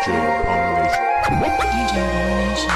DJ Abomination. DJ Abomination.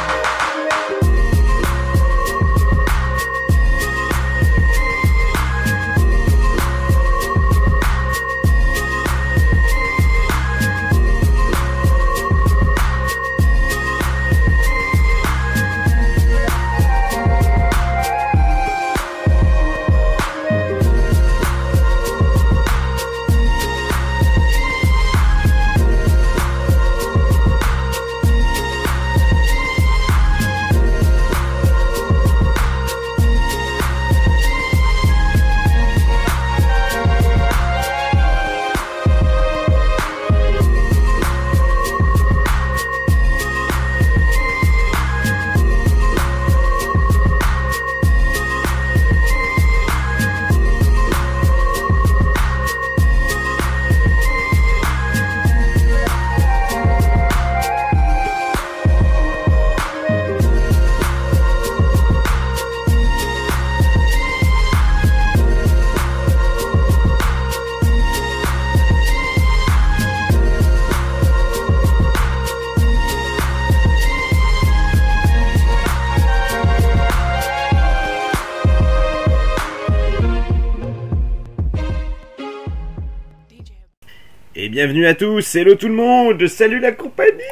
Et bienvenue à tous, hello tout le monde, salut la compagnie.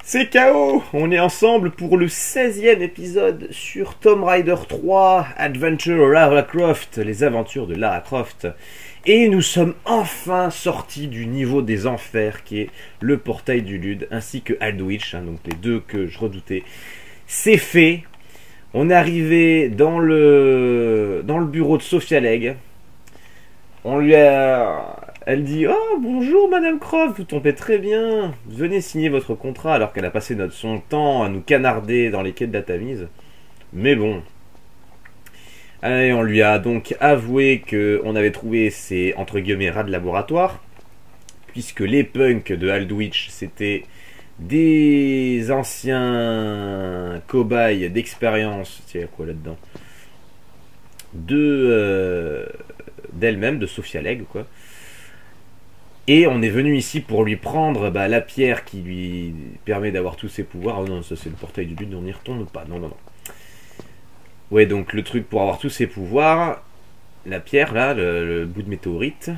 C'est KO, on est ensemble pour le 16e épisode sur Tomb Raider 3, Adventure Lara Croft, les aventures de Lara Croft. Et nous sommes enfin sortis du niveau des enfers qui est le portail du Lude, ainsi que Aldwych, donc les deux que je redoutais. C'est fait, on est arrivé dans le bureau de Sophia Legg. On lui a... Elle dit « Oh, bonjour Madame Croft, vous tombez très bien. Venez signer votre contrat. » Alors qu'elle a passé son temps à nous canarder dans les quais de la Tamise. Mais bon. Et on lui a donc avoué qu'on avait trouvé ces, entre guillemets, rats de laboratoire. Puisque les punks de Aldwych, c'était des anciens cobayes d'expérience. Tiens, il y a quoi là-dedans? D'elle-même, de Sophia Legg, quoi. Et on est venu ici pour lui prendre la pierre qui lui permet d'avoir tous ses pouvoirs. Oh non, ça c'est le portail du Lude, on n'y retourne pas. Non, non, non. Ouais, donc le truc pour avoir tous ses pouvoirs, la pierre là, le bout de météorite.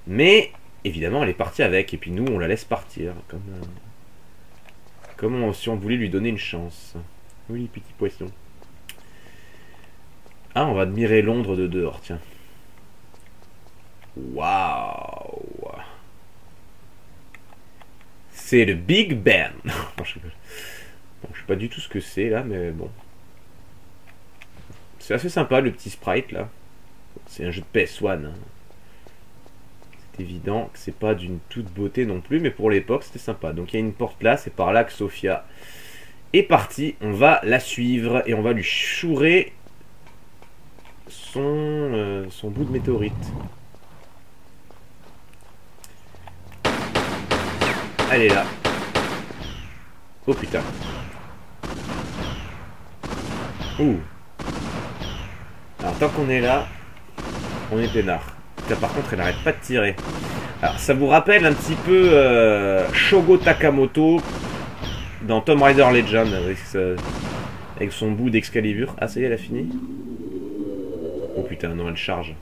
Mais évidemment, elle est partie avec. Et puis nous, on la laisse partir. Comme si on voulait lui donner une chance. Oui, petit poisson. Ah, on va admirer Londres de dehors, tiens. Waouh! C'est le Big Ben. Non, je sais pas du tout ce que c'est là, mais bon. C'est assez sympa le petit sprite là. C'est un jeu de PS1. Hein. C'est évident que c'est pas d'une toute beauté non plus, mais pour l'époque c'était sympa. Donc il y a une porte là, c'est par là que Sophia est partie. On va la suivre et on va lui chourer son bout de météorite. Elle est là. Oh putain. Ouh. Alors tant qu'on est là, on est peinard. Là par contre elle n'arrête pas de tirer. Alors ça vous rappelle un petit peu Shogo Takamoto dans Tomb Raider Legend avec son bout d'Excalibur. Ah ça y est, elle a fini. Oh putain, non, elle charge.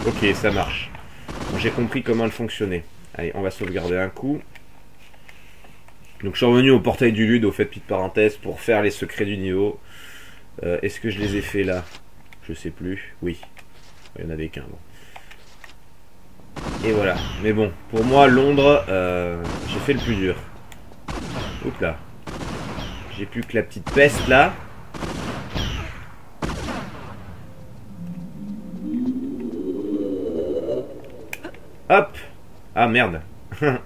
Ok, ça marche. Bon, j'ai compris comment elle fonctionnait. Allez, on va sauvegarder un coup. Donc je suis revenu au portail du Lude, au fait, petite parenthèse, pour faire les secrets du niveau. Est-ce que je les ai fait là? Je sais plus. Oui. Il y en avait qu'un. Bon. Et voilà. Mais bon, pour moi, Londres, j'ai fait le plus dur. Oups là. J'ai plus que la petite peste là. Hop. Ah merde. Ah,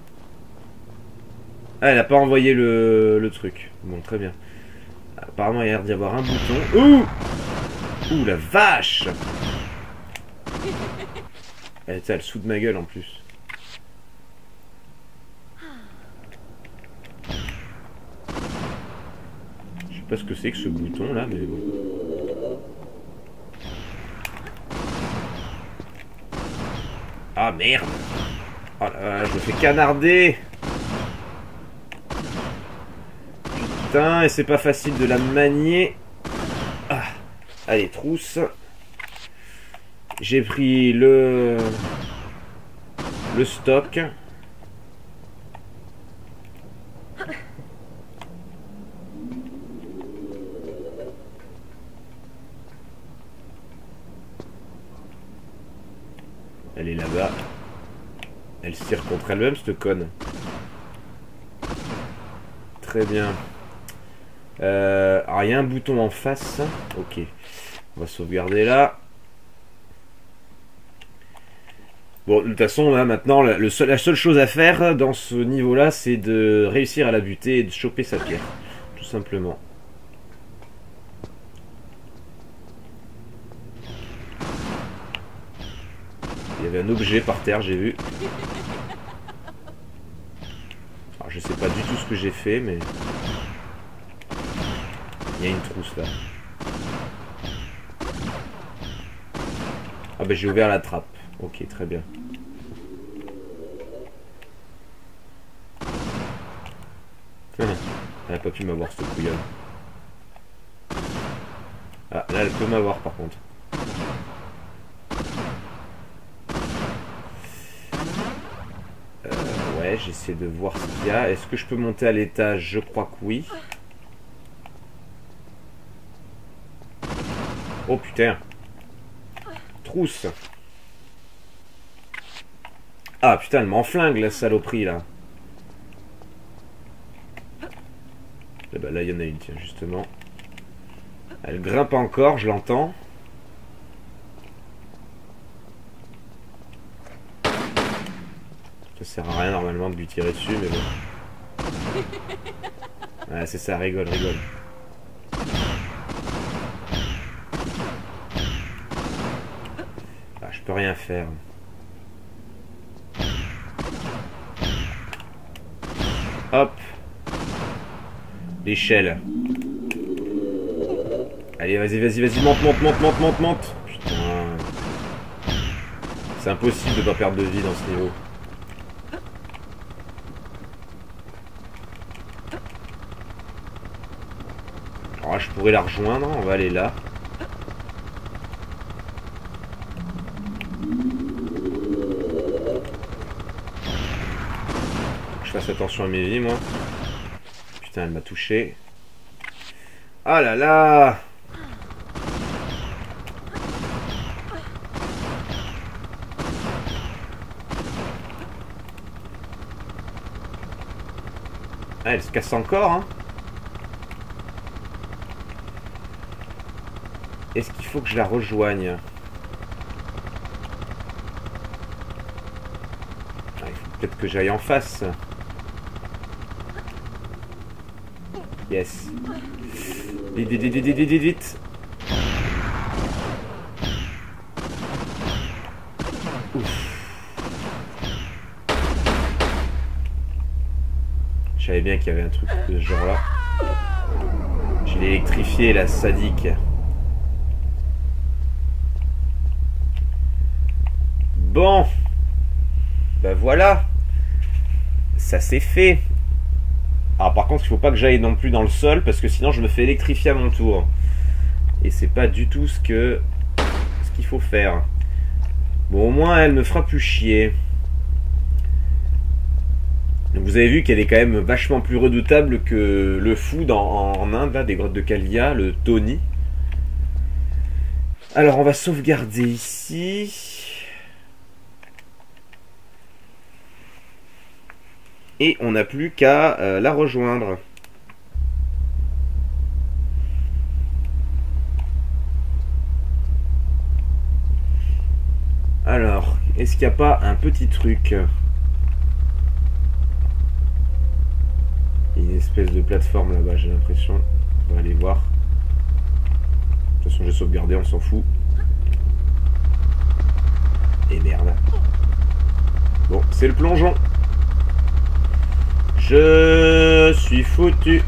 elle a pas envoyé le truc. Bon, très bien. Apparemment, il y a l'air d'y avoir un bouton. Ouh. Ouh, la vache. Elle est sous de ma gueule en plus. Je sais pas ce que c'est que ce bouton là, mais bon. Ah merde. Oh là là, je me fais canarder. Putain, et c'est pas facile de la manier. Ah. Allez, trousse. J'ai pris le stock. Elle est là-bas. Elle se tire contre elle-même, cette conne. Très bien. Alors, il y a un bouton en face. Ok. On va sauvegarder là. Bon, de toute façon, là, maintenant, la seule chose à faire dans ce niveau-là, c'est de réussir à la buter et de choper sa pierre. Tout simplement. Il y avait un objet par terre, j'ai vu. Alors, je sais pas du tout ce que j'ai fait, mais... Il y a une trousse, là. Ah bah j'ai ouvert la trappe. Ok, très bien. Elle a pas pu m'avoir, cette couillonne. Ah, là, elle peut m'avoir, par contre. Ouais, j'essaie de voir ce qu'il y a. Est-ce que je peux monter à l'étage? Je crois que oui. Oh putain. Trousse. Ah putain, elle m'enflingue la saloperie là. Et bah là il y en a une, tiens, justement. Elle grimpe encore, je l'entends. Ça sert à rien normalement de lui tirer dessus, mais bon. Ouais, c'est ça, rigole, rigole. Ah, je peux rien faire. Hop. L'échelle. Allez, vas-y, vas-y, vas-y, monte, monte, monte, monte, monte, monte. Putain. C'est impossible de pas perdre de vie dans ce niveau. Alors, je pourrais la rejoindre, on va aller là. Faut que je fasse attention à mes vies, moi. Putain, elle m'a touché. Ah là là! Ah, elle se casse encore, hein. Est-ce qu'il faut que je la rejoigne? Ah, il faut peut-être que j'aille en face. Yes. Vite, vite, vite, vite, vite, vite, vite. Ouf. Je savais bien qu'il y avait un truc de ce genre-là. Je l'ai électrifié, la sadique. Bon. Ben voilà. Ça c'est fait. Alors par contre il faut pas que j'aille non plus dans le sol parce que sinon je me fais électrifier à mon tour. Et c'est pas du tout ce qu'il faut faire. Bon au moins elle me fera plus chier. Donc, vous avez vu qu'elle est quand même vachement plus redoutable que le fou en Inde là, des grottes de Kalia, le Tony. Alors on va sauvegarder ici. Et on n'a plus qu'à la rejoindre. Alors, est-ce qu'il n'y a pas un petit truc? Une espèce de plateforme là-bas, j'ai l'impression. On va aller voir. De toute façon, j'ai sauvegardé, on s'en fout. Et merde. Bon, c'est le plongeon. Je suis foutu.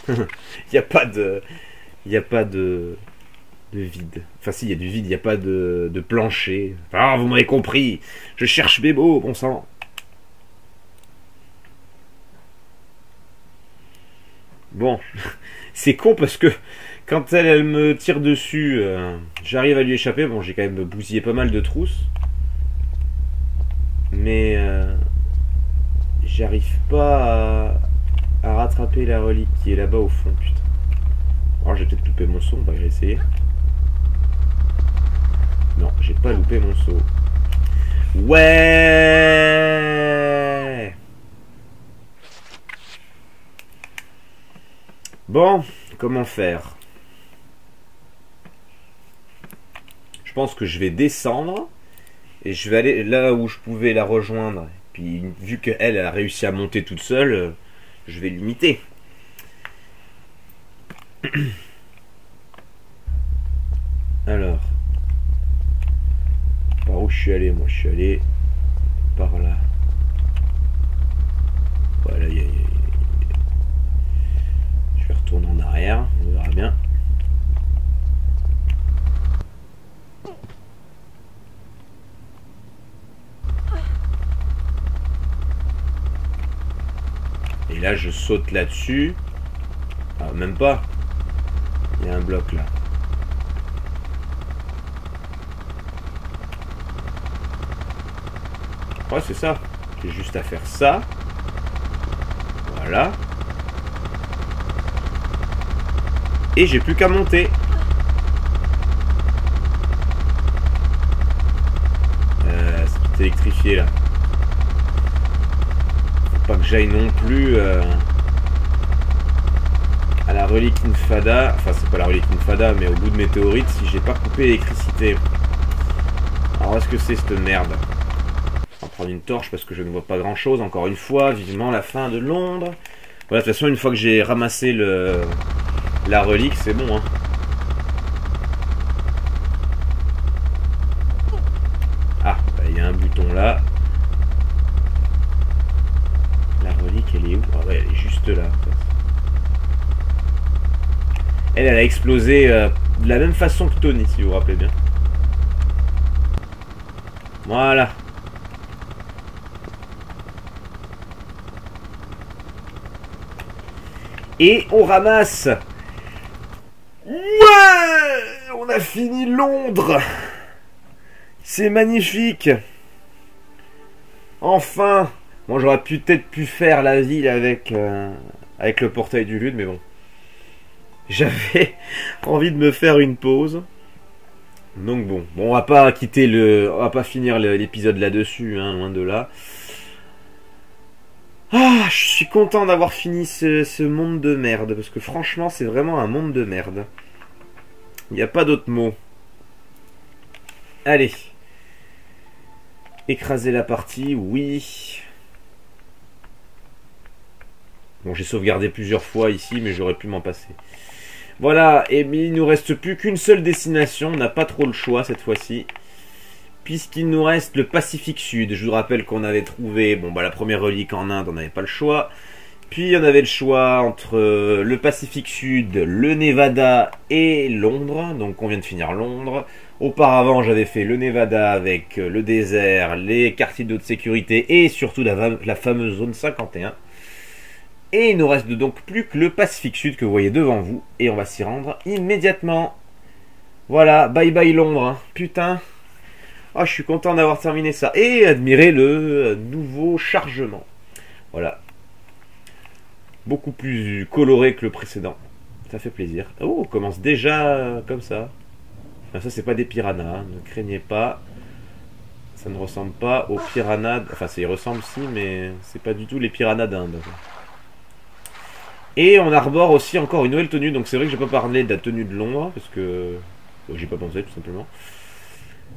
Il n'y a pas de... Il n'y a pas de vide. Enfin si, il y a du vide, il n'y a pas de plancher. Ah, vous m'avez compris. Je cherche Bébo, bon sang. Bon, c'est con parce que quand elle me tire dessus, j'arrive à lui échapper. Bon, j'ai quand même bousillé pas mal de trousses. Mais j'arrive pas à rattraper la relique qui est là-bas au fond, putain. Alors j'ai peut-être loupé mon saut, on va réessayer. Non, j'ai pas loupé mon saut. Ouais. Bon, comment faire? Je pense que je vais descendre et je vais aller là où je pouvais la rejoindre. Puis vu qu'elle a réussi à monter toute seule, je vais l'imiter. Alors, par où je suis allé? Moi, je suis allé par là. Voilà, je vais retourner en arrière, on verra bien. Et là, je saute là-dessus. Ah, même pas. Il y a un bloc là. Ouais, c'est ça. J'ai juste à faire ça. Voilà. Et j'ai plus qu'à monter. C'est tout électrifié là. Faut pas que j'aille non plus à la relique Infada. Enfin, c'est pas la relique Infada, mais au bout de météorite si j'ai pas coupé l'électricité. Alors, est-ce que c'est cette merde? On va prendre une torche parce que je ne vois pas grand chose. Encore une fois, vivement la fin de Londres. Voilà, de toute façon, une fois que j'ai ramassé la relique, c'est bon, hein. Ah, bah, il y a un bouton là. La relique, elle est où? Ah ouais, elle est juste là. En fait. Elle a explosé de la même façon que Tony, si vous vous rappelez bien. Voilà. Et on ramasse. Ouais, on a fini Londres. C'est magnifique. Enfin. Bon, j'aurais peut-être pu faire la ville avec le portail du Lude, mais bon. J'avais envie de me faire une pause. Donc bon, on va pas quitter on va pas finir l'épisode là-dessus, hein, loin de là. Ah, je suis content d'avoir fini ce monde de merde, parce que franchement, c'est vraiment un monde de merde. Il n'y a pas d'autre mot. Allez. Écraser la partie, oui. Bon, j'ai sauvegardé plusieurs fois ici, mais j'aurais pu m'en passer. Voilà, et il nous reste plus qu'une seule destination, on n'a pas trop le choix cette fois-ci. Puisqu'il nous reste le Pacifique Sud. Je vous rappelle qu'on avait trouvé la première relique en Inde, on n'avait pas le choix. Puis on avait le choix entre le Pacifique Sud, le Nevada et Londres. Donc on vient de finir Londres. Auparavant j'avais fait le Nevada avec le désert, les quartiers de haute sécurité et surtout la fameuse zone 51. Et il nous reste donc plus que le Pacifique Sud que vous voyez devant vous. Et on va s'y rendre immédiatement. Voilà, bye bye Londres, hein. Putain. Oh, je suis content d'avoir terminé ça. Et admirer le nouveau chargement. Voilà. Beaucoup plus coloré que le précédent. Ça fait plaisir. Oh, on commence déjà comme ça. Ça, c'est pas des piranhas. Hein. Ne craignez pas. Ça ne ressemble pas aux piranhas. Enfin, ça y ressemble si, mais c'est pas du tout les piranhas d'Inde. Et on arbore aussi encore une nouvelle tenue. Donc c'est vrai que j'ai pas parlé de la tenue de Londres. Parce que j'ai pas pensé, tout simplement.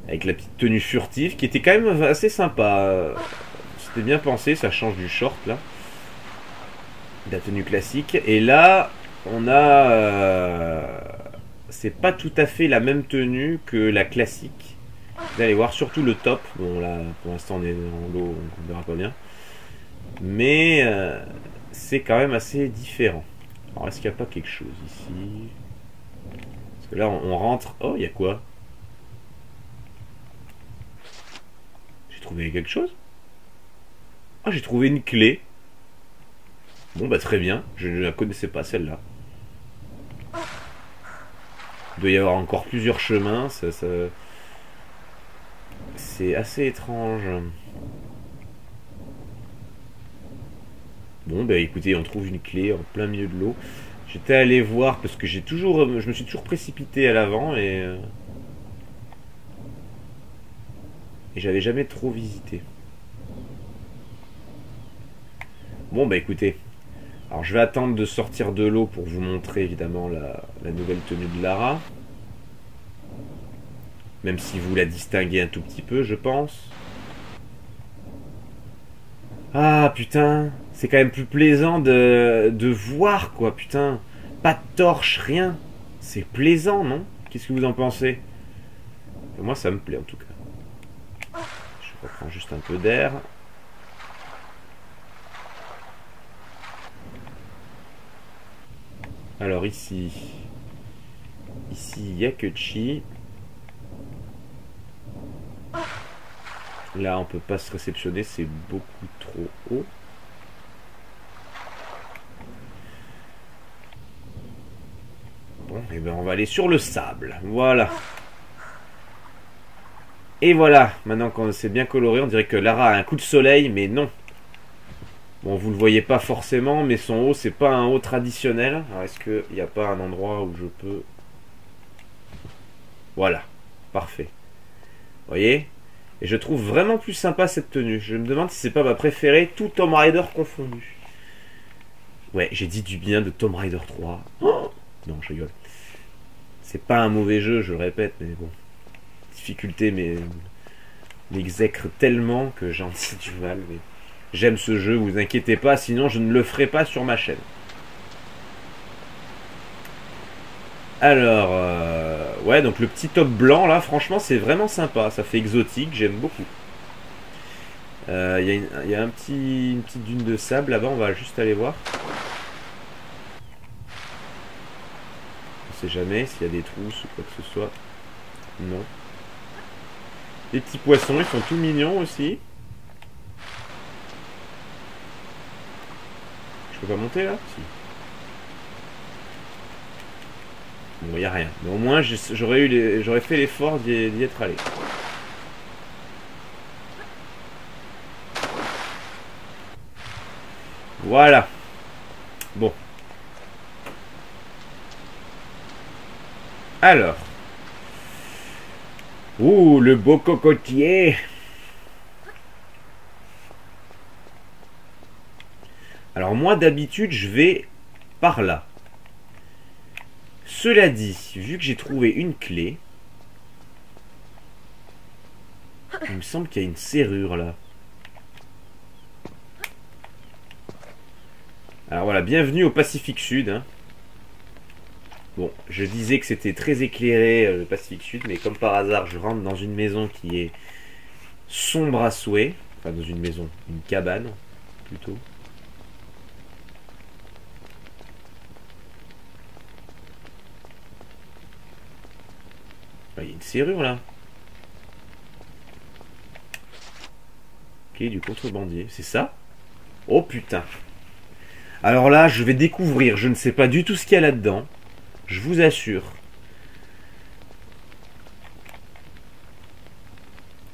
Avec la petite tenue furtive qui était quand même assez sympa. C'était bien pensé, ça change du short là. De la tenue classique. Et là, on a... c'est pas tout à fait la même tenue que la classique. Vous allez voir, surtout le top. Bon là, pour l'instant on est en l'eau, on verra pas bien. Mais c'est quand même assez différent. Alors est-ce qu'il n'y a pas quelque chose ici? Parce que là, on rentre... Oh, il y a quoi? J'ai trouvé quelque chose? Ah, j'ai trouvé une clé. Bon, bah très bien. Je ne la connaissais pas, celle-là. Il doit y avoir encore plusieurs chemins. C'est assez étrange. Bon, bah écoutez, on trouve une clé en plein milieu de l'eau. J'étais allé voir parce que je me suis toujours précipité à l'avant et j'avais jamais trop visité. Bon, bah écoutez. Alors je vais attendre de sortir de l'eau pour vous montrer évidemment la nouvelle tenue de Lara. Même si vous la distinguez un tout petit peu, je pense. Ah putain, c'est quand même plus plaisant de voir quoi, putain. Pas de torche, rien. C'est plaisant, non? Qu'est-ce que vous en pensez? Moi ça me plaît en tout cas. Je reprends juste un peu d'air. Alors ici, il n'y a que Chi. Là, on peut pas se réceptionner, c'est beaucoup trop haut. Bon, et ben on va aller sur le sable. Voilà. Et voilà. Maintenant qu'on c'est bien coloré, on dirait que Lara a un coup de soleil, mais non. Bon, vous le voyez pas forcément, mais son haut, c'est pas un haut traditionnel. Alors, est-ce qu'il n'y a pas un endroit où je peux... Voilà. Parfait. Vous voyez? Et je trouve vraiment plus sympa cette tenue. Je me demande si c'est pas ma préférée, tout Tomb Raider confondu. Ouais, j'ai dit du bien de Tomb Raider 3. Oh non, je rigole. C'est pas un mauvais jeu, je le répète, mais bon. Difficulté, mais m'exècre tellement que j'en dis du mal. Mais j'aime ce jeu, vous inquiétez pas, sinon je ne le ferai pas sur ma chaîne. Alors, ouais, donc le petit top blanc là, franchement, c'est vraiment sympa. Ça fait exotique, j'aime beaucoup. Il y a une petite dune de sable là-bas, on va juste aller voir. On sait jamais s'il y a des trousses ou quoi que ce soit. Non. Les petits poissons, ils sont tout mignons aussi. Je peux pas monter là? Si. Bon, il n'y a rien. Mais au moins, j'aurais fait l'effort d'y être allé. Voilà. Bon. Alors. Ouh, le beau cocotier. Alors moi, d'habitude, je vais par là. Cela dit, vu que j'ai trouvé une clé, il me semble qu'il y a une serrure là. Alors voilà, bienvenue au Pacifique Sud. Hein. Bon, je disais que c'était très éclairé le Pacifique Sud, mais comme par hasard, je rentre dans une maison qui est sombre à souhait. Enfin, dans une maison, une cabane, plutôt. Il y a une serrure là. Clé du contrebandier, c'est ça? Oh putain. Alors là, je vais découvrir. Je ne sais pas du tout ce qu'il y a là-dedans. Je vous assure.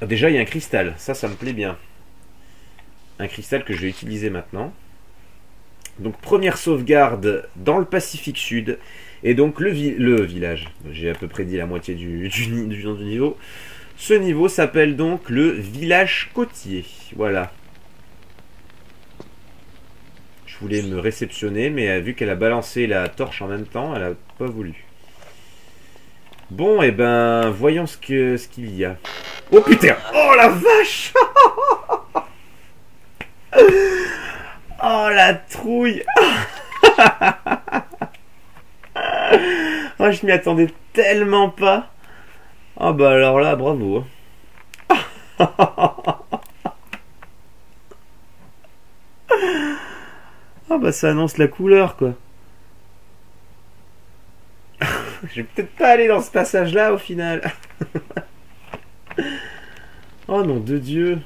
Ah, déjà, il y a un cristal. Ça me plaît bien. Un cristal que je vais utiliser maintenant. Donc, première sauvegarde dans le Pacifique Sud. Et donc, le village. J'ai à peu près dit la moitié du nom du niveau. Ce niveau s'appelle donc le village côtier. Voilà. Je voulais me réceptionner, mais vu qu'elle a balancé la torche en même temps, elle a pas voulu. Bon, et ben, voyons ce qu'il y a. Oh putain! Oh la vache! Oh la trouille! Oh, je m'y attendais tellement pas. Oh bah alors là, bravo. Ah bah ça annonce la couleur quoi. Je vais peut-être pas aller dans ce passage-là au final. Oh nom de Dieu.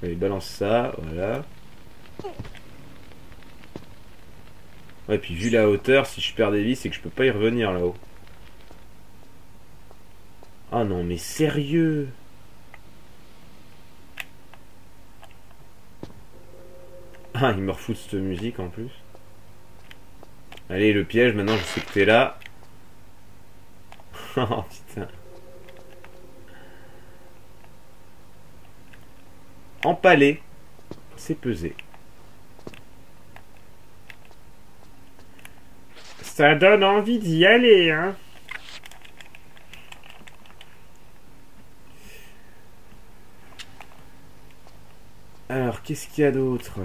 Allez, balance ça, voilà. Ouais, puis vu la hauteur, si je perds des vies, c'est que je peux pas y revenir là-haut. Oh non, mais sérieux? Ah, il me refout cette musique en plus. Allez, le piège, maintenant je sais que t'es là. Oh putain. Empalé, c'est pesé. Ça donne envie d'y aller, hein. Alors, qu'est-ce qu'il y a d'autre?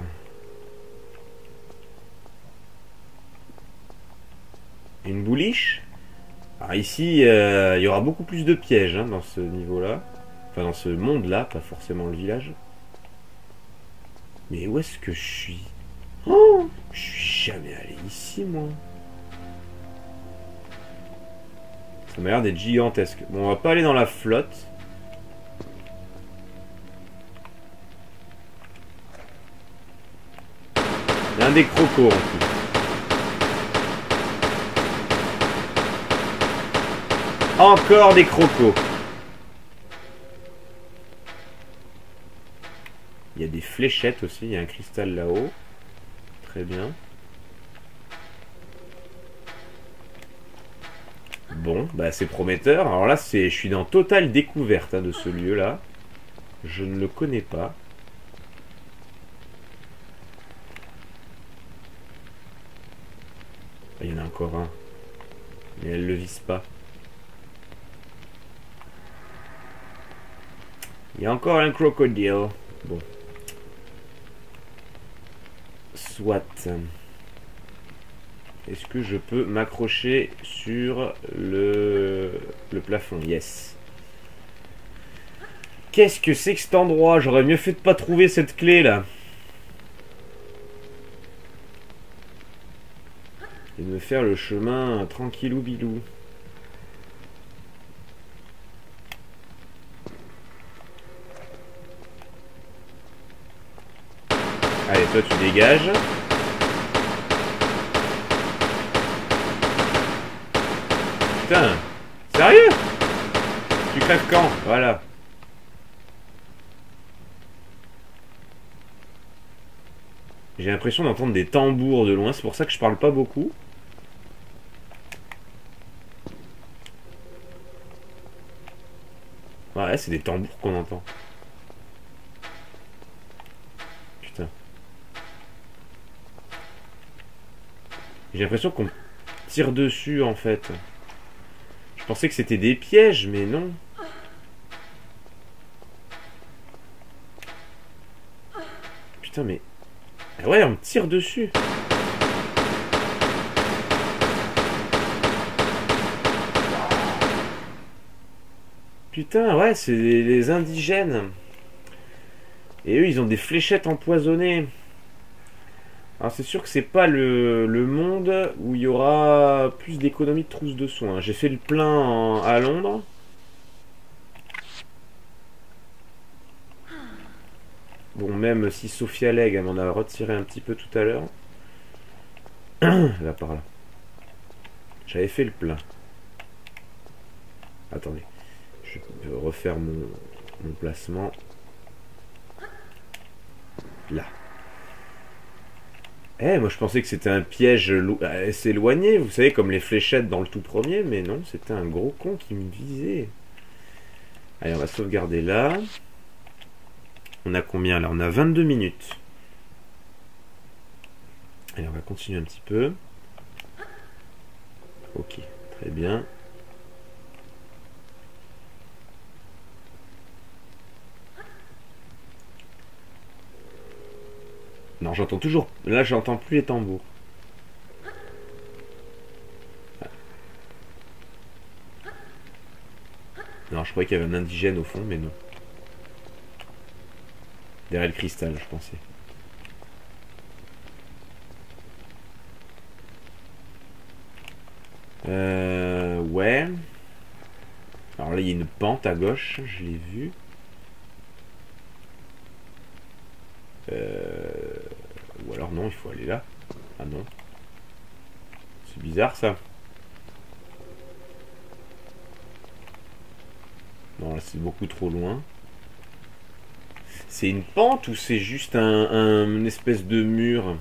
Une bouliche. Alors ici, il y aura beaucoup plus de pièges hein, dans ce niveau-là. Enfin, dans ce monde-là, pas forcément le village. Mais où est-ce que je suis? Oh, je suis jamais allé ici, moi. Ça m'a l'air d'être gigantesque. Bon, on va pas aller dans la flotte. Il y a un des crocos en plus. Encore des crocos. Il y a des fléchettes aussi. Il y a un cristal là-haut. Très bien. Bon, bah c'est prometteur. Alors là, je suis dans totale découverte hein, de ce lieu-là. Je ne le connais pas. Ah, il y en a encore un. Mais elle ne le vise pas. Il y a encore un crocodile. Bon. Soit. Est-ce que je peux m'accrocher sur le plafond? Yes. Qu'est-ce que c'est que cet endroit? J'aurais mieux fait de pas trouver cette clé là. Et de me faire le chemin tranquillou bilou. Allez, toi tu dégages. Putain, sérieux? Tu crèves quand? Voilà. J'ai l'impression d'entendre des tambours de loin, c'est pour ça que je parle pas beaucoup. Ouais, c'est des tambours qu'on entend. Putain. J'ai l'impression qu'on tire dessus en fait. Je pensais que c'était des pièges, mais non. Putain, mais... Ah ouais, on me tire dessus. Putain, ouais, c'est les indigènes. Et eux, ils ont des fléchettes empoisonnées. Alors c'est sûr que c'est pas le monde où il y aura plus d'économie de trousses de soins. J'ai fait le plein à Londres. Bon, même si Sophia Legg, elle m'en a retiré un petit peu tout à l'heure. Là, par là. J'avais fait le plein. Attendez. Je vais refaire mon placement. Là. Eh, moi je pensais que c'était un piège assez éloigné, vous savez, comme les fléchettes dans le tout premier, mais non, c'était un gros con qui me visait. Allez, on va sauvegarder là. On a combien là? On a 22 minutes. Allez, on va continuer un petit peu. Ok, très bien. Non, j'entends toujours... Là, j'entends plus les tambours. Non, je croyais qu'il y avait un indigène au fond, mais non. Derrière le cristal, je pensais. Ouais. Alors là, il y a une pente à gauche, je l'ai vu. Ou alors non, il faut aller là. Ah non. C'est bizarre ça. Non, là c'est beaucoup trop loin. C'est une pente ou c'est juste une espèce de mur?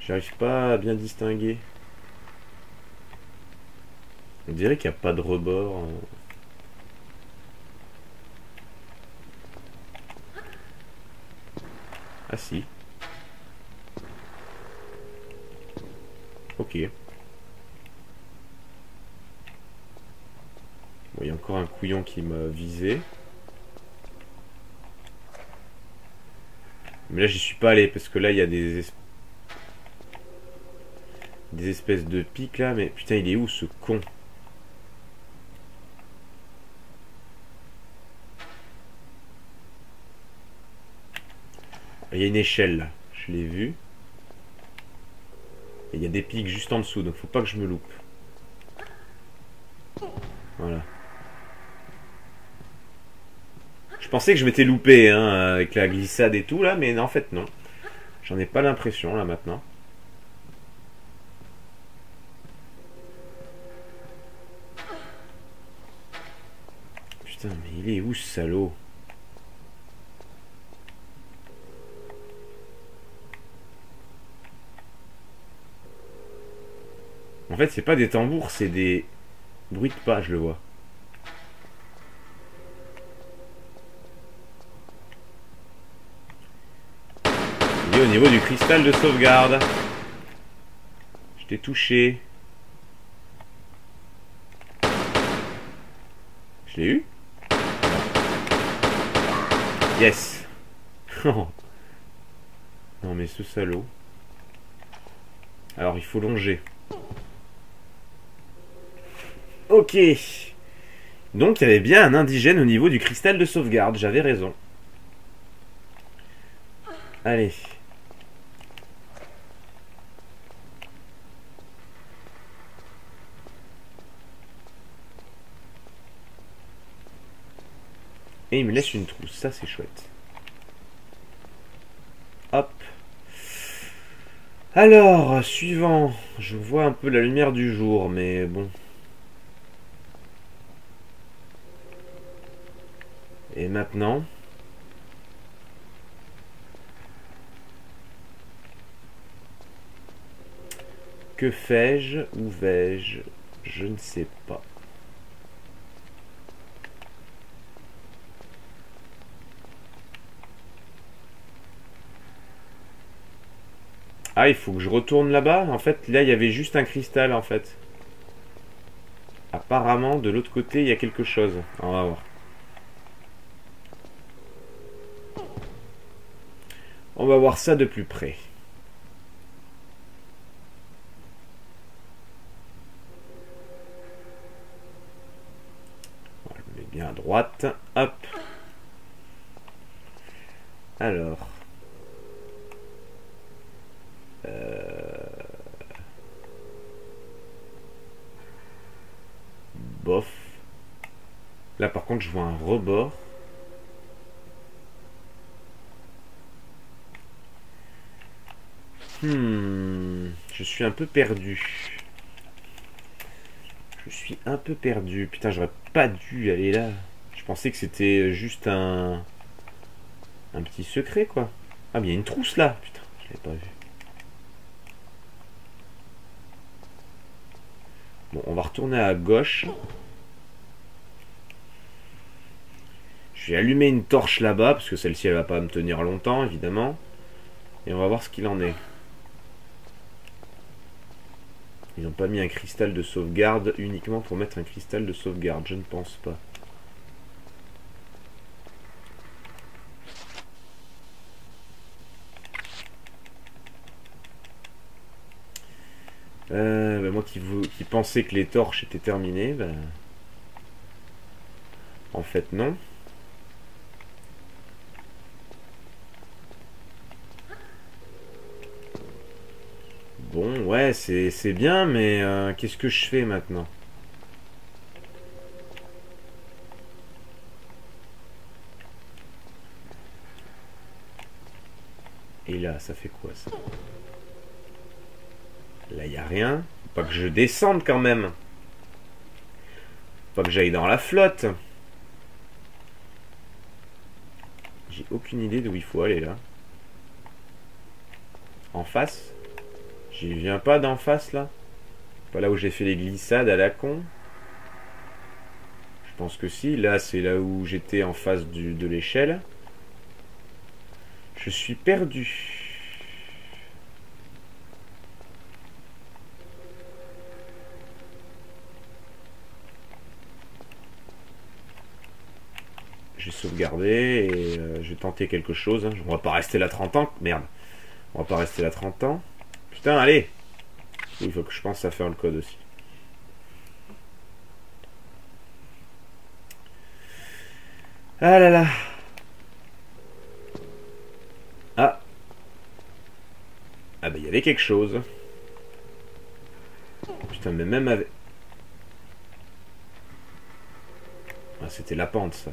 J'arrive pas à bien distinguer. On dirait qu'il n'y a pas de rebord. Ah si. Ok. Bon, il y a encore un couillon qui m'a visé. Mais là, j'y suis pas allé parce que là, il y a des espèces de pics là. Mais putain, il est où ce con? Il y a une échelle là. Je l'ai vu. Et il y a des pics juste en dessous. Donc, faut pas que je me loupe. Voilà. Je pensais que je m'étais loupé hein, avec la glissade et tout là, mais en fait non. J'en ai pas l'impression là maintenant. Putain, mais il est où ce salaud? En fait, c'est pas des tambours, c'est des bruits de pas, je le vois. Il est au niveau du cristal de sauvegarde. Je t'ai touché. Je l'ai eu? Yes. Non mais ce salaud. Alors il faut longer. Ok. Donc il y avait bien un indigène au niveau du cristal de sauvegarde. J'avais raison. Allez. Et il me laisse une trousse. Ça c'est chouette. Hop. Alors, suivant. Je vois un peu la lumière du jour, mais bon. Et maintenant? Que fais-je? Où vais-je? Je ne sais pas. Ah, il faut que je retourne là-bas? En fait, là, il y avait juste un cristal, en fait. Apparemment, de l'autre côté, il y a quelque chose. On va voir. On va voir ça de plus près. Voilà, je me mets bien à droite. Hop. Alors. Bof. Là, par contre, je vois un rebord. Je suis un peu perdu. Je suis un peu perdu. Putain, j'aurais pas dû aller là. Je pensais que c'était juste un petit secret, quoi. Ah, mais il y a une trousse là. Putain, je l'avais pas vu. Bon, on va retourner à gauche. Je vais allumer une torche là-bas, parce que celle-ci, elle va pas me tenir longtemps, évidemment. Et on va voir ce qu'il en est. Ils n'ont pas mis un cristal de sauvegarde uniquement pour mettre un cristal de sauvegarde. Je ne pense pas. Moi qui pensais que les torches étaient terminées, en fait non. Bon, ouais, c'est bien, mais qu'est-ce que je fais maintenant? Et là, ça fait quoi, ça? Là, y a rien. Faut pas que je descende, quand même. Faut pas que j'aille dans la flotte. J'ai aucune idée d'où il faut aller, là. En face? J'y viens pas d'en face, là? Pas là où j'ai fait les glissades à la con? Je pense que si. Là, c'est là où j'étais en face de l'échelle. Je suis perdu. J'ai sauvegardé et je vais tenter quelque chose. On va pas rester là 30 ans. Merde. On va pas rester là 30 ans. Putain, allez. Il faut que je pense à faire le code aussi. Ah là là. Ah. Ah bah il y avait quelque chose. Putain, mais même avec... Ah, c'était la pente, ça.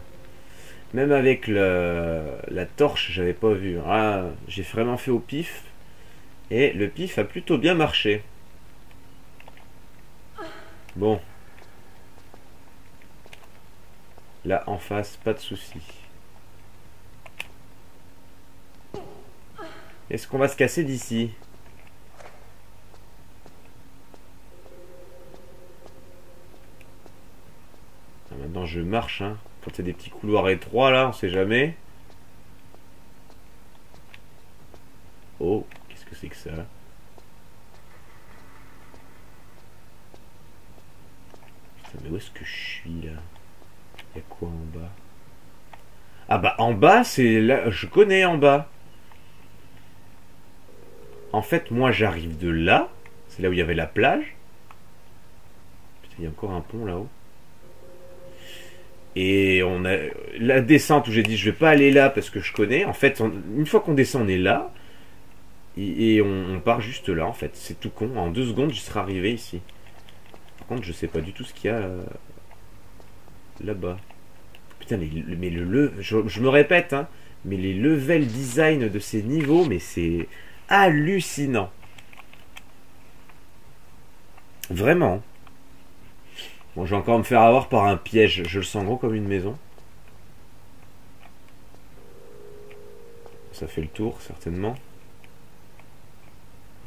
Même avec la torche, j'avais pas vu. Ah, j'ai vraiment fait au pif. Et le pif a plutôt bien marché. Bon. Là, en face, pas de souci. Est-ce qu'on va se casser d'ici? Maintenant, je marche, hein. Quand il y a des petits couloirs étroits, là, on sait jamais. Oh, qu'est-ce que c'est que ça? Putain, mais où est-ce que je suis, là? Il y a quoi en bas? Ah bah, en bas, c'est là... Je connais en bas. En fait, moi, j'arrive de là. C'est là où il y avait la plage. Putain, il y a encore un pont, là-haut. Et on a la descente où j'ai dit je vais pas aller là parce que je connais. En fait, une fois qu'on descend, on est là. Et on part juste là, en fait. C'est tout con. En 2 secondes, je serai arrivé ici. Par contre, je sais pas du tout ce qu'il y a là-bas. Putain, mais je me répète, hein, mais les level design de ces niveaux, mais c'est hallucinant. Vraiment. Bon, je vais encore me faire avoir par un piège. Je le sens gros comme une maison. Ça fait le tour, certainement.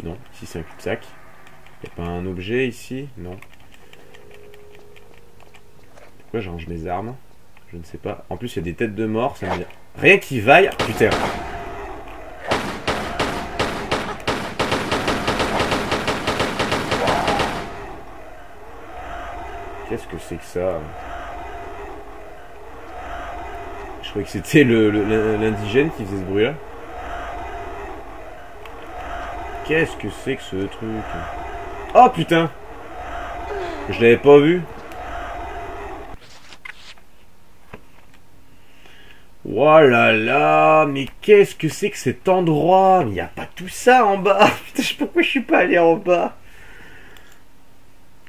Non, ici c'est un cul-de-sac. Il n'y a pas un objet ici? Non. Pourquoi je range mes armes? Je ne sais pas. En plus, il y a des têtes de mort. Ça me... Rien qui vaille. Putain. Qu'est-ce que c'est que ça? Je croyais que c'était l'indigène qui faisait ce bruit là. Qu'est-ce que c'est que ce truc? Oh putain! Je l'avais pas vu. Oh là là! Mais qu'est-ce que c'est que cet endroit? Mais il n'y a pas tout ça en bas! Putain, pourquoi je suis pas allé en bas?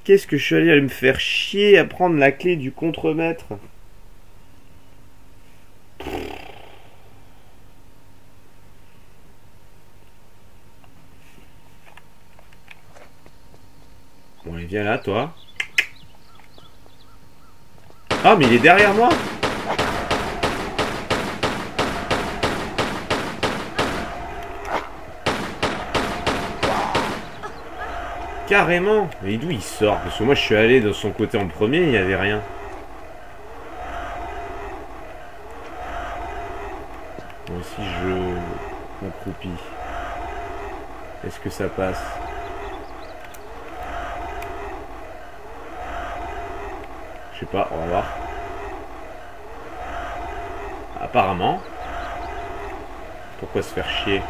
Qu'est-ce que je suis allé me faire chier à prendre la clé du contremaître? Bon, allez, viens là, toi. Ah, mais il est derrière moi? Carrément. Mais d'où il sort? Parce que moi je suis allé de son côté en premier, il n'y avait rien. Bon, si je m'accroupis, est-ce que ça passe? Je sais pas, on va voir. Apparemment. Pourquoi se faire chier?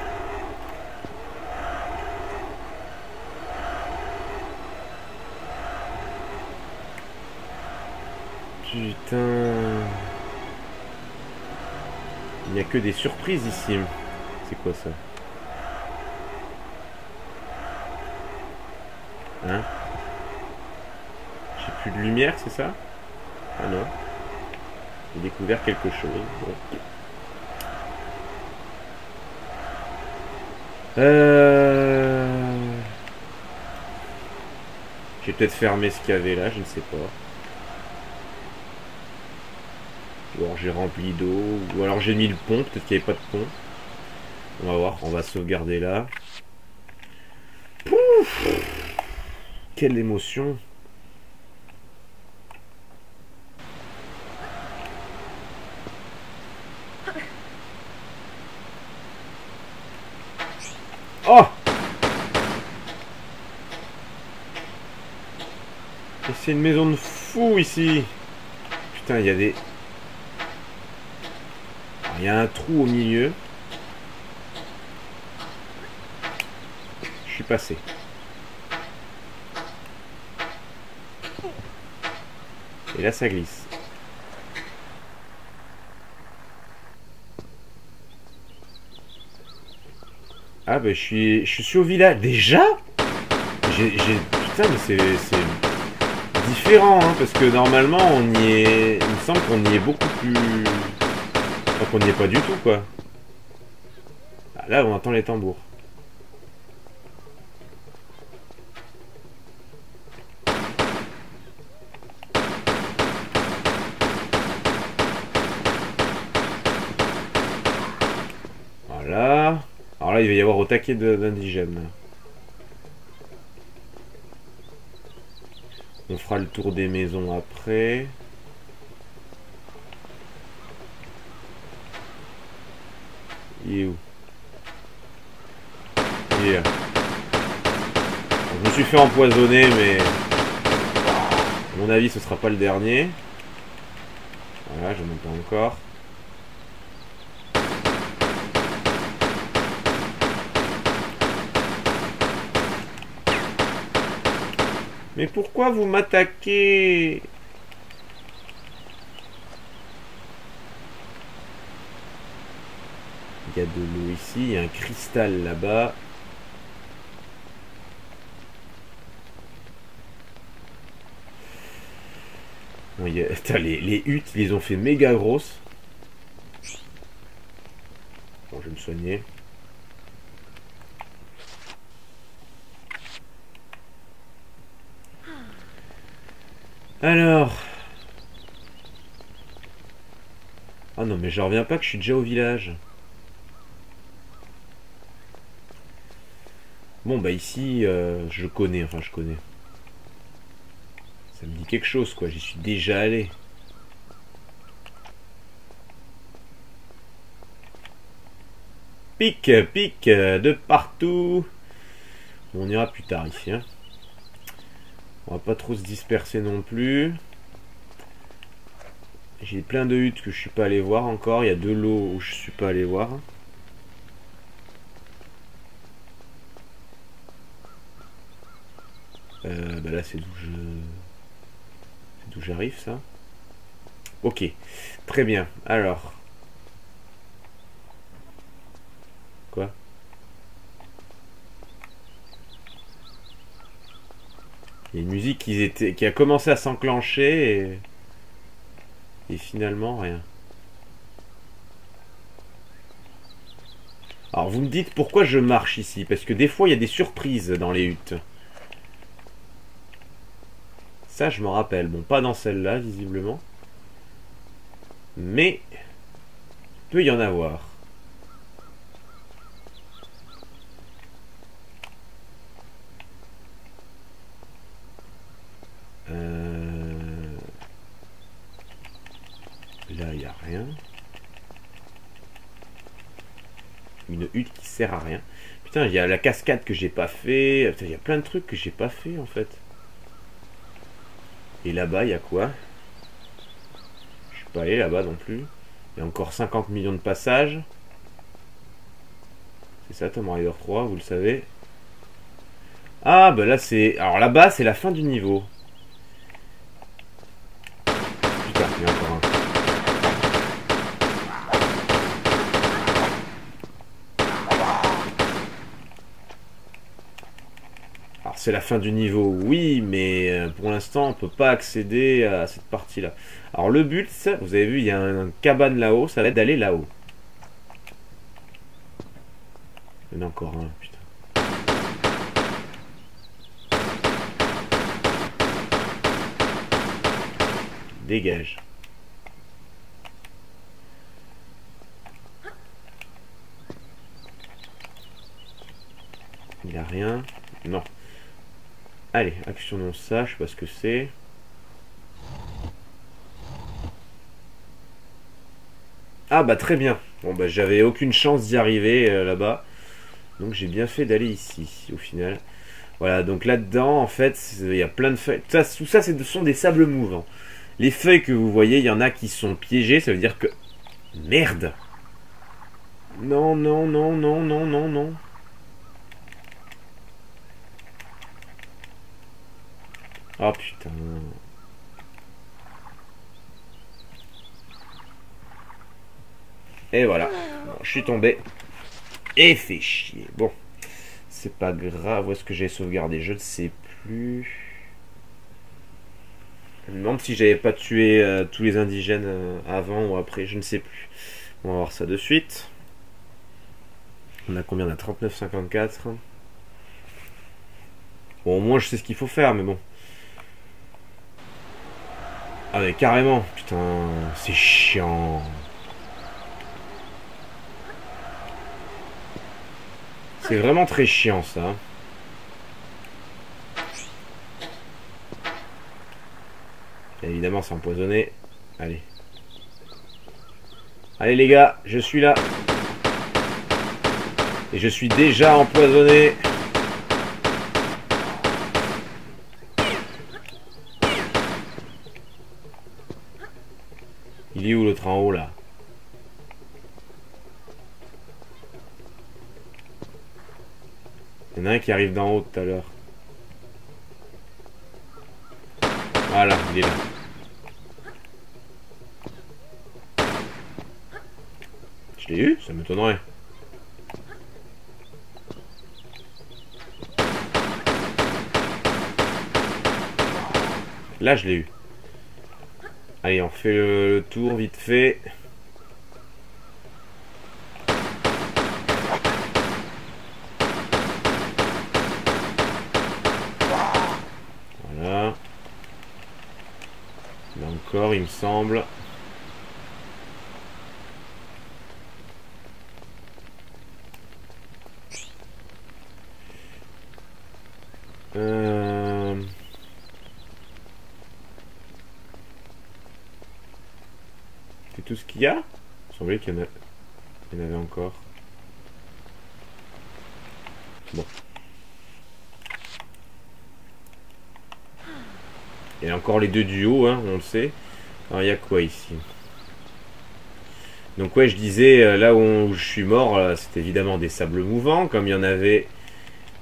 Putain. Il n'y a que des surprises ici. C'est quoi ça? Hein? J'ai plus de lumière, c'est ça? Ah non. J'ai découvert quelque chose. Bon. J'ai peut-être fermé ce qu'il y avait là, je ne sais pas. Ou alors j'ai rempli d'eau, ou alors j'ai mis le pont, peut-être qu'il n'y avait pas de pont. On va voir, on va sauvegarder là. Pouf! Quelle émotion! Oh! Et c'est une maison de fou ici! Putain, il y a des... Il y a un trou au milieu. Je suis passé. Et là, ça glisse. Ah bah je suis au village. Déjà? Putain, mais c'est différent, hein, parce que normalement on y est... Il me semble qu'on y est beaucoup plus... Enfin, qu'on n'y est pas du tout, quoi. Ah, là, on entend les tambours. Voilà. Alors là, il va y avoir au taquet d'indigènes. On fera le tour des maisons après. Il est où? Il est là. Je me suis fait empoisonner, mais... À mon avis, ce sera pas le dernier. Voilà, je m'entends encore. Mais pourquoi vous m'attaquez? Il y a de l'eau ici, il y a un cristal là-bas. Bon, les huttes, ils les ont fait méga grosses. Bon, je vais me soigner. Alors... Ah non, mais je reviens pas que je suis déjà au village. Bon, bah ici, je connais, enfin je connais. Ça me dit quelque chose, quoi, j'y suis déjà allé. Pique, pique, de partout. On ira plus tard ici, hein. On va pas trop se disperser non plus. J'ai plein de huttes que je suis pas allé voir encore. Il y a de l'eau où je suis pas allé voir. Bah là c'est d'où j'arrive, ça. Ok, très bien. Alors, quoi? Il y a une musique qui a commencé à s'enclencher et finalement rien. Alors vous me dites pourquoi je marche ici, parce que des fois il y a des surprises dans les huttes. Ça je m'en rappelle, bon pas dans celle-là visiblement. Mais il peut y en avoir. Là il n'y a rien. Une hutte qui sert à rien. Putain, il y a la cascade que j'ai pas fait. Il y a plein de trucs que j'ai pas fait en fait. Et là-bas, il y a quoi? Je suis pas allé là-bas non plus. Il y a encore 50 millions de passages. C'est ça, Tomb Raider 3, vous le savez. Ah, bah là, c'est... Alors là-bas, c'est la fin du niveau. Putain, il y a encore un. c'est la fin du niveau, oui, mais pour l'instant, on peut pas accéder à cette partie-là. Alors le but, vous avez vu, il y a un cabane là-haut, ça va être d'aller là-haut. Il y en a encore un, putain. Dégage. Il a rien. Non. Allez, actionnons ça, je sais pas ce que c'est. Ah bah très bien. Bon bah j'avais aucune chance d'y arriver là-bas. Donc j'ai bien fait d'aller ici, au final. Voilà, donc là-dedans, en fait, il y a plein de feuilles. Tout ça, ce sont des sables mouvants. Les feuilles que vous voyez, il y en a qui sont piégées, ça veut dire que... Merde! Non, non, non, non, non, non, non. Oh putain. Et voilà. Bon, je suis tombé. Et fait chier. Bon. C'est pas grave. Où est-ce que j'ai sauvegardé? Je ne sais plus. Je me demande si j'avais pas tué tous les indigènes avant ou après. Je ne sais plus. On va voir ça de suite. On a combien? On a 39,54. Bon, au moins je sais ce qu'il faut faire, mais bon. Ah mais carrément. Putain, c'est chiant. C'est vraiment très chiant ça. Et évidemment c'est empoisonné. Allez. Allez les gars, je suis là. Et je suis déjà empoisonné. Il est où l'autre en haut là? Il y en a un qui arrive d'en haut tout à l'heure. Voilà, il est là. Je l'ai eu? Ça m'étonnerait. Là, je l'ai eu. Allez, on fait le tour vite fait. Voilà. Là encore, il me semble. C'est tout ce qu'il y a? Il me semblait qu'il y en avait encore. Bon. Il y a encore les deux du haut, hein, on le sait. Alors il y a quoi ici? Donc ouais, je disais, là où je suis mort, c'est évidemment des sables mouvants, comme il y en avait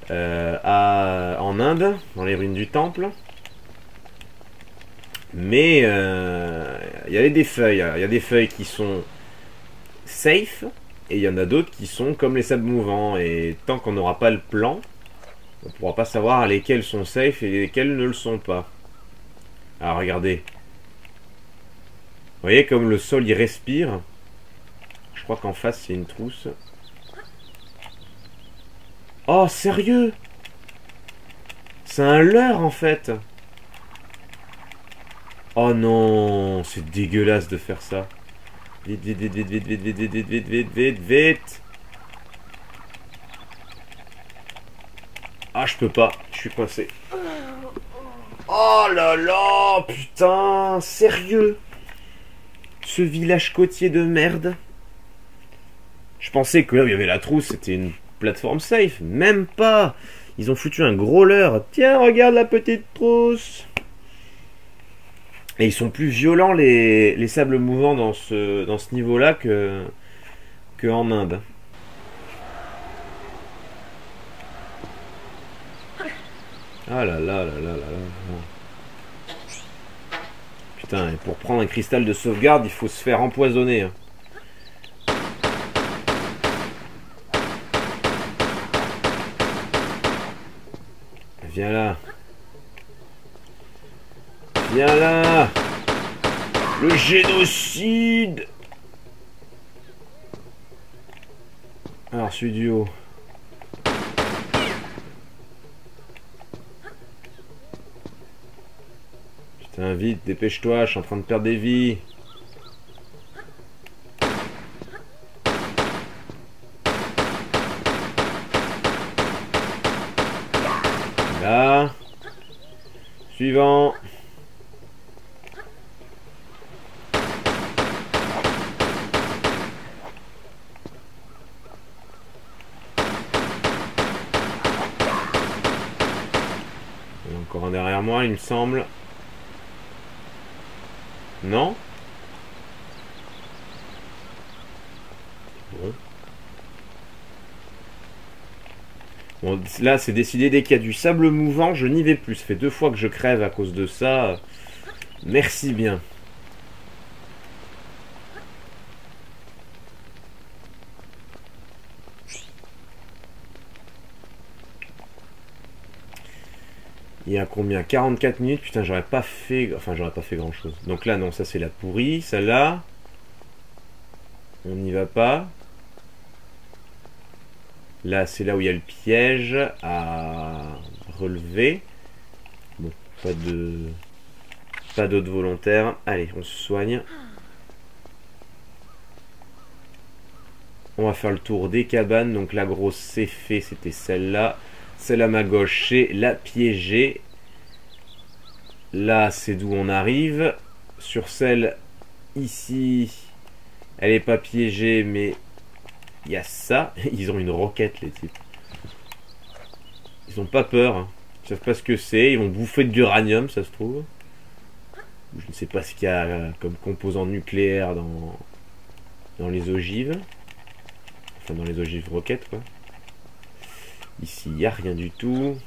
en Inde, dans les ruines du temple. Mais il y avait des feuilles. Il y a des feuilles qui sont safe, et il y en a d'autres qui sont comme les sables mouvants. Et tant qu'on n'aura pas le plan, on ne pourra pas savoir lesquels sont safe et lesquels ne le sont pas. Alors regardez. Vous voyez comme le sol il respire. Je crois qu'en face c'est une trousse. Oh sérieux? C'est un leurre en fait. Oh non, c'est dégueulasse de faire ça. Vite, vite, vite, vite, vite, vite, vite, vite, vite, vite, vite, vite, vite. Ah, je peux pas, je suis coincé. Oh là là, putain, sérieux? Ce village côtier de merde. Je pensais que là où il y avait la trousse, c'était une plateforme safe. Même pas. Ils ont foutu un gros leurre. Tiens, regarde la petite trousse. Et ils sont plus violents les sables mouvants dans ce niveau-là que en Inde. Ah là là là là là là. Putain, et pour prendre un cristal de sauvegarde, il faut se faire empoisonner. Hein. Viens là. Viens là. Le génocide. Alors, celui du haut. Putain, vite, dépêche-toi, je suis en train de perdre des vies. Là. Suivant. Il y a encore un derrière moi, il me semble. Non? Bon. Bon, là, c'est décidé, dès qu'il y a du sable mouvant, je n'y vais plus. Ça fait 2 fois que je crève à cause de ça. Merci bien. Il y a combien? 44 minutes? Putain, j'aurais pas fait... Enfin, j'aurais pas fait grand-chose. Donc là, non, ça c'est la pourrie. Celle-là, on n'y va pas. Là, c'est là où il y a le piège à relever. Bon, pas d'autres volontaires. Allez, on se soigne. On va faire le tour des cabanes. Donc la grosse, c'est fait. C'était celle-là. Celle à ma gauche, c'est la piégée. Là, c'est d'où on arrive. Sur celle ici, elle n'est pas piégée, mais il y a ça. Ils ont une roquette, les types. Ils ont pas peur. Hein. Ils savent pas ce que c'est. Ils vont bouffer de l'uranium, ça se trouve. Je ne sais pas ce qu'il y a comme composant nucléaire dans les ogives. Enfin, dans les ogives roquettes, quoi. Ici, il n'y a rien du tout.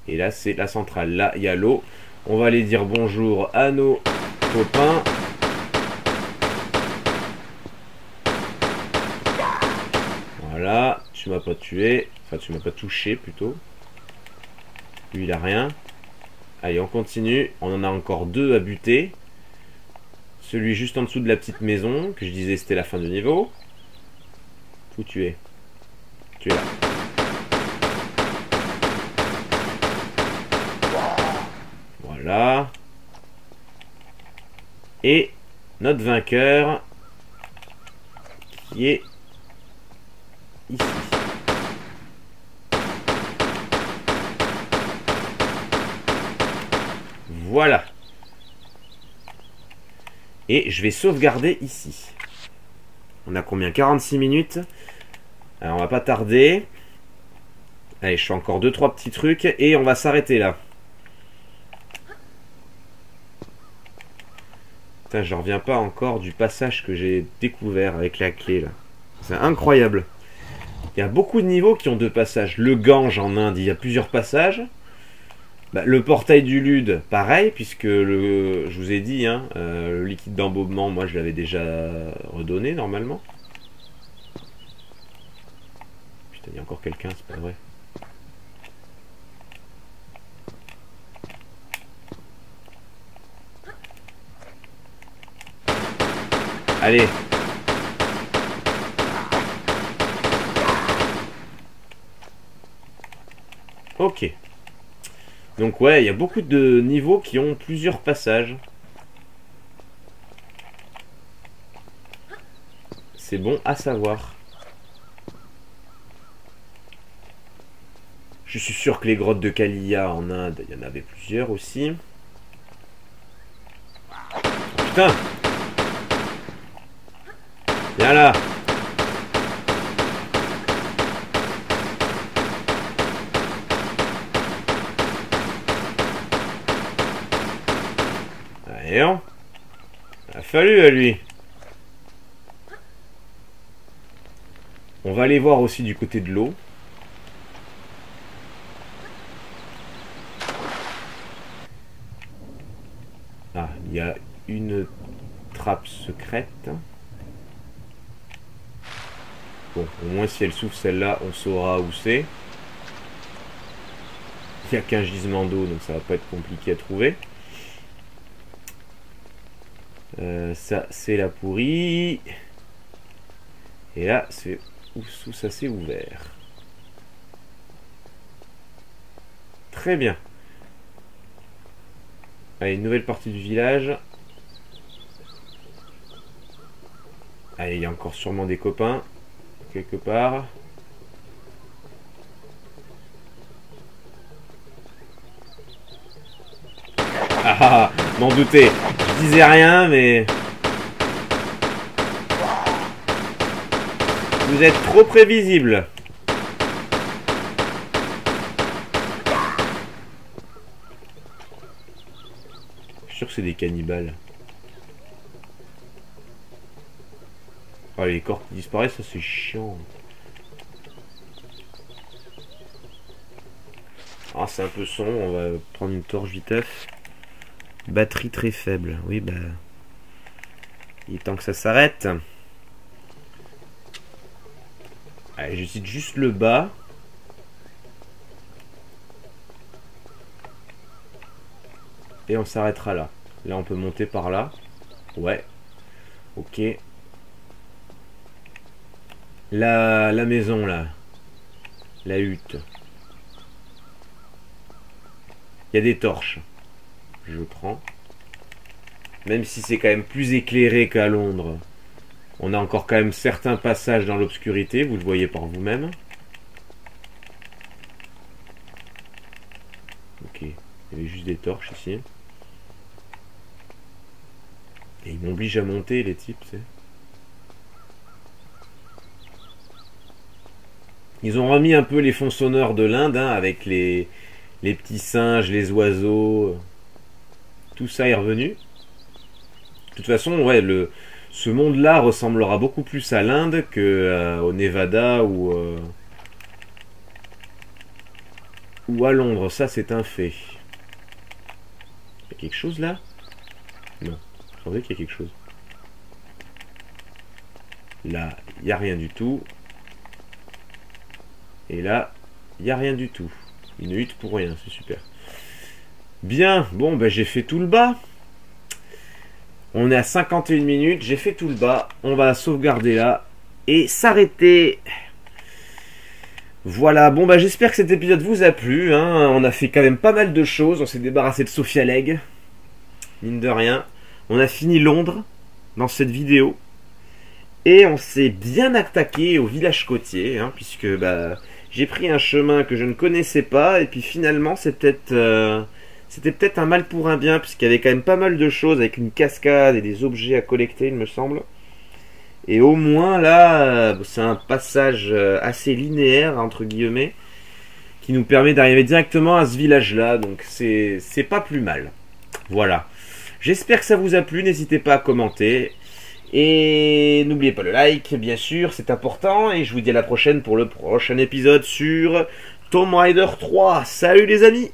Et là, c'est la centrale. Là, il y a l'eau. On va aller dire bonjour à nos copains. Voilà. Tu m'as pas tué. Enfin, tu m'as pas touché, plutôt. Lui, il a rien. Allez, on continue. On en a encore 2 à buter. Celui juste en dessous de la petite maison, que je disais c'était la fin du niveau. Où tu es? Tu es là. Voilà. Et notre vainqueur qui est ici. Voilà. Et je vais sauvegarder ici. On a combien? 46 minutes. Alors on va pas tarder. Allez, je fais encore 2-3 petits trucs et on va s'arrêter là. Putain, je reviens pas encore du passage que j'ai découvert avec la clé là. C'est incroyable. Il y a beaucoup de niveaux qui ont 2 passages. Le Gange en Inde, il y a plusieurs passages. Bah, le portail du Lude, pareil, puisque je vous ai dit, hein, le liquide d'embaument, moi je l'avais déjà redonné normalement. Putain, il y a encore quelqu'un, c'est pas vrai. Allez. Ok. Donc ouais, il y a beaucoup de niveaux qui ont plusieurs passages. C'est bon à savoir. Je suis sûr que les grottes de Kalia en Inde, il y en avait plusieurs aussi. Oh, putain! Viens là! Voyons. Il a fallu à lui. On va aller voir aussi du côté de l'eau. Ah, il y a une trappe secrète. Bon, au moins si elle s'ouvre celle-là, on saura où c'est. Il n'y a qu'un gisement d'eau, donc ça va pas être compliqué à trouver. Ça, c'est la pourrie. Et là, c'est où ça s'est ouvert. Très bien. Allez, une nouvelle partie du village. Allez, il y a encore sûrement des copains. Quelque part. Ah, m'en doutais. Je disais rien, mais... Vous êtes trop prévisible. Je suis sûr que c'est des cannibales. Ah, les corps qui disparaissent, ça c'est chiant. Ah, c'est un peu sombre, on va prendre une torche viteuf. Batterie très faible, oui bah... Il est temps que ça s'arrête. Allez, je cite juste le bas. Et on s'arrêtera là. Là, on peut monter par là. Ouais. Ok. La maison, là. La hutte. Il y a des torches. Je prends. Même si c'est quand même plus éclairé qu'à Londres. On a encore quand même certains passages dans l'obscurité. Vous le voyez par vous-même. Ok. Il y avait juste des torches ici. Et ils m'obligent à monter, les types, tu sais. Ils ont remis un peu les fonds sonores de l'Inde, hein, avec les petits singes, les oiseaux. Tout ça est revenu. De toute façon, ouais, ce monde-là ressemblera beaucoup plus à l'Inde qu'au Nevada ou à Londres. Ça, c'est un fait. Il y a quelque chose là? Non. Je pensais qu'il y a quelque chose. Là, il n'y a rien du tout. Et là, il n'y a rien du tout. Une hutte pour rien, c'est super. Bien, bon, ben j'ai fait tout le bas. On est à 51 minutes, j'ai fait tout le bas. On va sauvegarder là et s'arrêter. Voilà, bon bah j'espère que cet épisode vous a plu. Hein. On a fait quand même pas mal de choses. On s'est débarrassé de Sophia Legg. Mine de rien. On a fini Londres dans cette vidéo. Et on s'est bien attaqué au village côtier. Hein, puisque bah, j'ai pris un chemin que je ne connaissais pas. Et puis finalement c'était peut-être un mal pour un bien. Puisqu'il y avait quand même pas mal de choses avec une cascade et des objets à collecter il me semble. Et au moins là, c'est un passage assez linéaire, entre guillemets, qui nous permet d'arriver directement à ce village-là. Donc c'est pas plus mal. Voilà. J'espère que ça vous a plu. N'hésitez pas à commenter. Et n'oubliez pas le like, bien sûr, c'est important. Et je vous dis à la prochaine pour le prochain épisode sur Tomb Raider 3. Salut les amis!